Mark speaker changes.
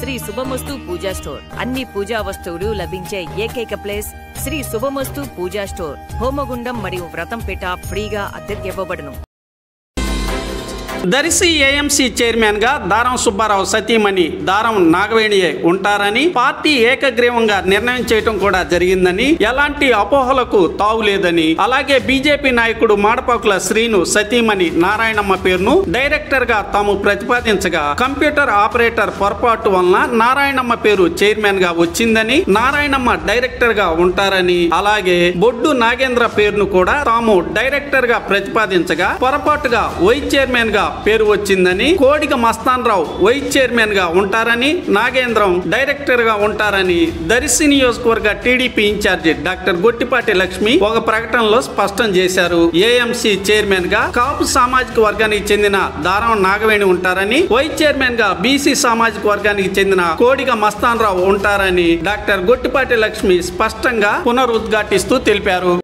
Speaker 1: శ్రీ శుభమస్తు పూజా store. అన్ని పూజా వస్తువులు లభించే ఏకైక ప్లేస్ శ్రీ శుభమస్తు పూజా స్టోర్. హోమగుండం మరియు వ్రతం పీట ఫ్రీగా అద్దెకివ్వబడును.
Speaker 2: దర్శి ఏఎంసీ చైర్మన్ గా దారం సుబ్బారావు సతీమణి దారం నాగవేణియే ఉంటారని పార్టీ ఏకగ్రీవంగా నిర్ణయం చేయడం కూడా జరిగిందని, ఎలాంటి అపోహలకు తావులేదని, అలాగే బీజేపీ నాయకుడు మాడపాకుల శ్రీను సతీమణి నారాయణమ్మ పేరును డైరెక్టర్ గా తాము ప్రతిపాదించగా కంప్యూటర్ ఆపరేటర్ పొరపాటు వలన నారాయణమ్మ పేరు చైర్మన్ గా వచ్చిందని, నారాయణమ్మ డైరెక్టర్ గా ఉంటారని, అలాగే బొడ్డు నాగేంద్ర పేరును కూడా తాము డైరెక్టర్ గా ప్రతిపాదించగా పొరపాటుగా వైస్ చైర్మన్ గా పేరు వచ్చిందని, కోడిక మస్తాన్ రావు వైస్ చైర్మన్ గా ఉంటారని, నాగేంద్రం డైరెక్టర్ గా ఉంటారని దర్శి నియోజకవర్గ TDP in charge doctor Gottipati Lakshmi ఒక ప్రకటనలో స్పష్టం చేశారు. ఏఎంసీ చైర్మన్ గా కాపు సామాజిక వర్గానికి చెందిన దారం నాగవేణి ఉంటారని, వైస్ చైర్మన్ గా బీసీ సామాజిక వర్గానికి చెందిన కోడిక మస్తాన్ రావు ఉంటారని డాక్టర్ గొట్టిపాటి లక్ష్మి స్పష్టంగా పునరుద్ఘాటిస్తూ తెలిపారు.